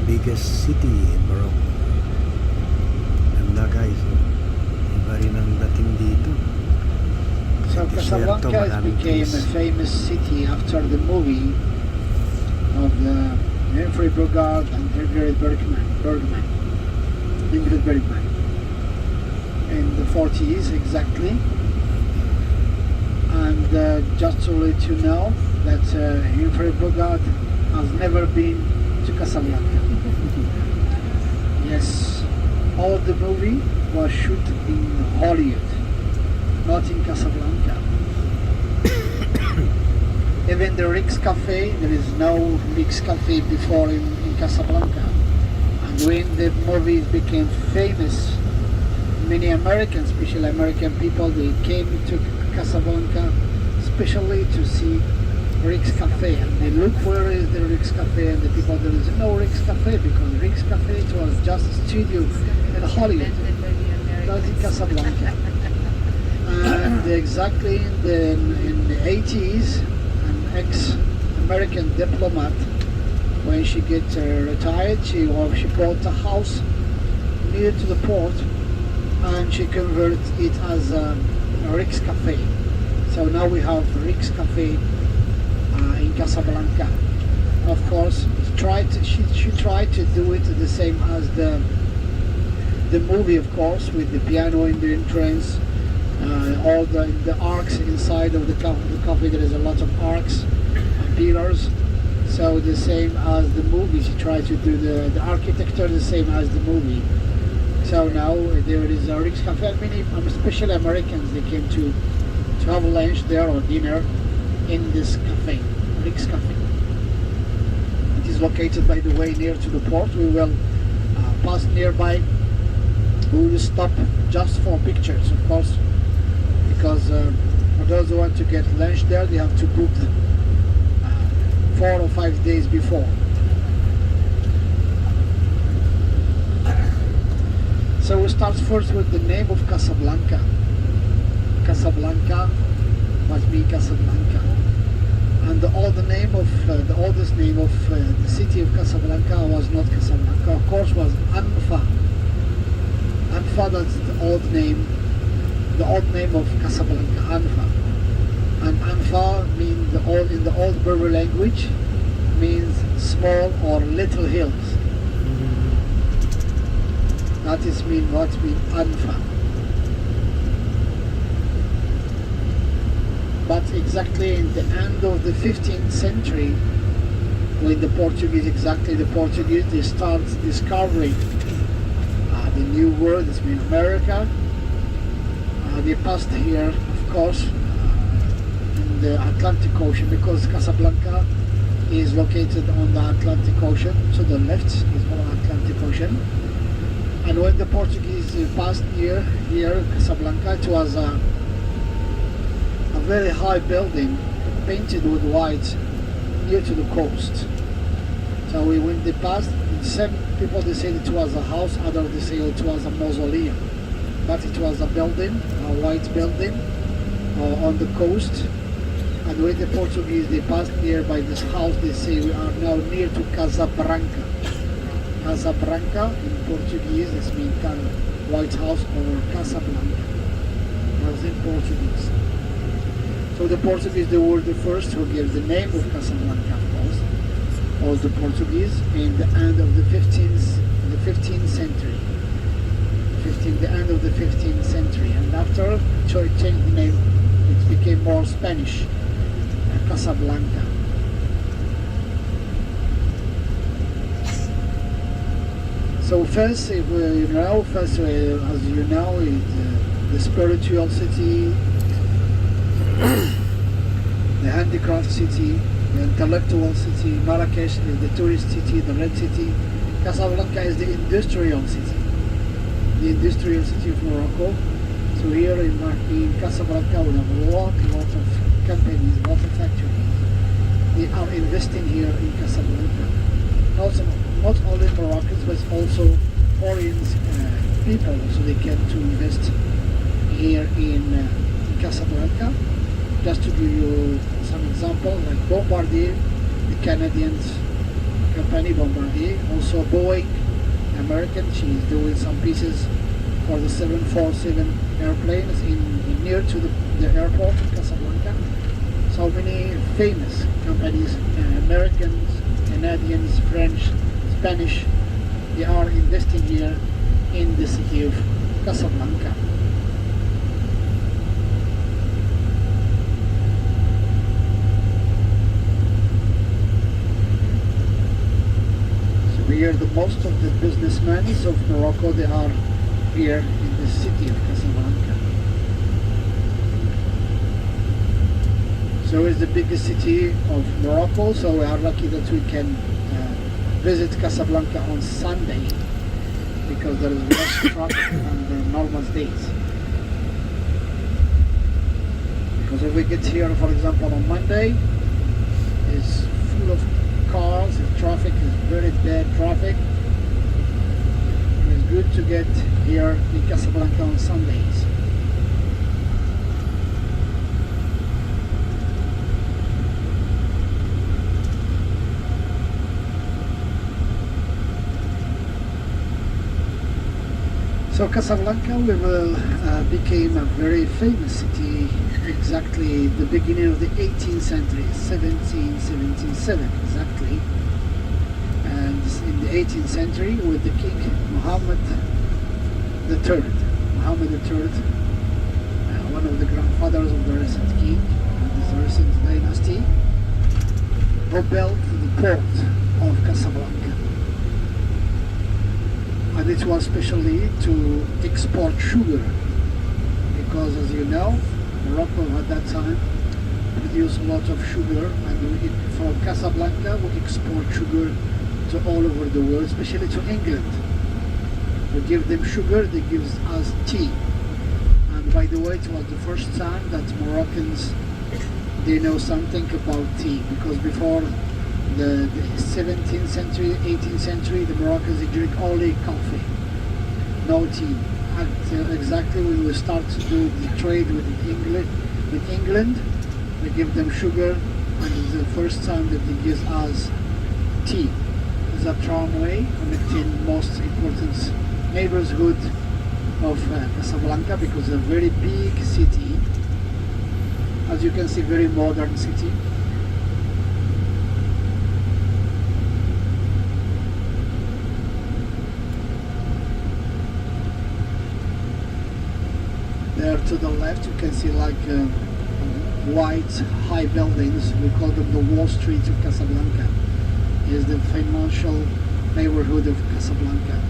biggest city in Morocco. Ganda guys, iba rin ang dating dito. So Desierto, Casablanca maraming became a trees. famous city after the movie of the Humphrey Bogart and Ingrid Bergman in the 40s exactly. And just to let you know that Humphrey Bogart has never been to Casablanca. Yes, all the movie was shot in Hollywood, not in Casablanca. Even the Rix Cafe, there is no Rix Cafe before in Casablanca. And when the movies became famous, many Americans, especially American people, they came to Casablanca especially to see Rix Cafe. And they look where is the Rix Cafe, and the people, there is no Rix Cafe because Rix Cafe it was just a studio in Hollywood, not in Casablanca. And exactly in the 80s, an ex-American diplomat, when she get retired, she bought a house near to the port, and she converted it as a Rix Cafe. So now we have Rix Cafe in Casablanca. Of course, she tried to do it the same as the movie, of course, with the piano in the entrance, all the arcs inside of the cafe. There is a lot of arcs and pillars. So the same as the movie, she tried to do the architecture the same as the movie. So now there is a Rix Cafe. Many, especially Americans, they came to have lunch there or dinner in this cafe, Rix Cafe. It is located, by the way, near to the port. We will pass nearby. We will stop just for pictures, of course, because for those who want to get lunch there, they have to book 4 or 5 days before. So we start first with the name of Casablanca. Casablanca must be Casablanca, and the oldest name of the city of Casablanca was not Casablanca. Of course, was Anfa. Anfa, that's the old name of Casablanca. Anfa, and Anfa means in the old Berber language means small or little hills. That is what means Anfa. But exactly in the end of the 15th century, when the Portuguese they start discovering the new world, this means America. They passed here, of course, in the Atlantic Ocean, because Casablanca is located on the Atlantic Ocean. So the left is on Atlantic Ocean. And when the Portuguese passed here, Casablanca, it was a very high building painted with white near to the coast. So when they passed, some people they said it was a house, others they say it was a mausoleum, but it was a building, a white building on the coast. And when the Portuguese they passed near by this house, they say we are now near to Casablanca. Casablanca in Portuguese this means White House or Casablanca. That's in Portuguese. So the Portuguese, they were the first who gave the name of Casablanca, of course, or the Portuguese, in the end of the 15th century. The end of the 15th century, and after it changed the name, it became more Spanish, Casablanca. So first, as you know, the spiritual city, the handicraft city, the intellectual city. Marrakesh is the tourist city, the red city. Casablanca is the industrial city of Morocco. So here in Casablanca we have a lot of companies, a lot of factories. They are investing here in Casablanca. Also, not only Moroccans, but also foreign people, so they came to invest here in Casablanca. Just to give you some example, like Bombardier, the Canadians company, Bombardier. Also Boeing, American. She's doing some pieces for the 747 airplanes near to the airport in Casablanca. So many famous companies, Americans, Canadians, French, Spanish, they are investing here in the city of Casablanca. So here the most of the businessmen of Morocco, they are here in the city of Casablanca. So it's the biggest city of Morocco, so we are lucky that we can visit Casablanca on Sunday because there is less traffic on the normal days. Because if we get here, for example, on Monday, it's full of cars, the traffic is very bad traffic. It's good to get here in Casablanca on Sundays. So Casablanca will became a very famous city exactly the beginning of the 18th century, 1777 exactly. And in the 18th century with the king Muhammad III. Muhammad III, one of the grandfathers of the recent king, this recent dynasty, who built the port of Casablanca. And it was specially to export sugar because, as you know, Morocco at that time produced a lot of sugar, and from Casablanca we export sugar to all over the world, especially to England. We give them sugar, they give us tea. And by the way, it was the first time that Moroccans, they know something about tea, because before the 17th century, 18th century, the Moroccans, they drink only coffee, no tea. Exactly when we start to do the trade with England, we give them sugar, and it's the first time that they give us tea. It's a tramway connecting most important neighborhood of Casablanca, because it's a very big city. As you can see, very modern city. There to the left you can see like white high buildings. We call them the Wall Street of Casablanca. It is the financial neighborhood of Casablanca.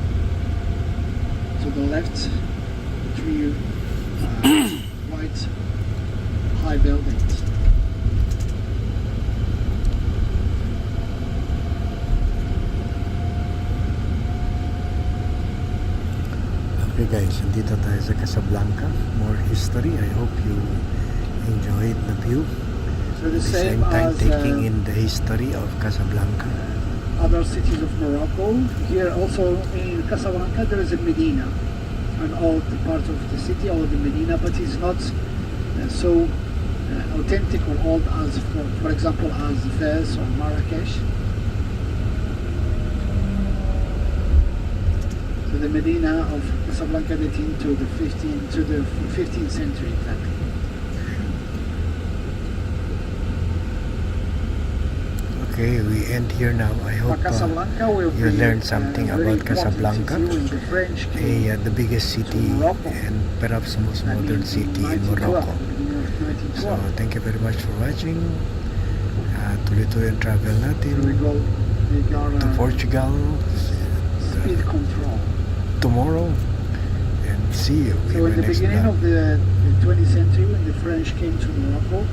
To the left, three white high buildings. Okay guys, dito tayo sa Casablanca. More history. I hope you enjoyed the view. So the At the same same time as taking in the history of Casablanca. other cities of Morocco. Here also in Casablanca there is a Medina, an old part of the city, or the Medina, but it's not so authentic or old as, for example, as Fez or Marrakesh. So the Medina of Casablanca dating to the 15th century exactly. Okay, we end here now. I hope Casablanca will you be learned something very about Casablanca, important city when the French came the biggest city Morocco. and perhaps the most modern city in Morocco. So thank you very much for watching. Tuloy-tuloy ang travel natin We got to Portugal speed control. tomorrow, and see you So in in my the next beginning vlog. of the 20th century, when the French came to Morocco,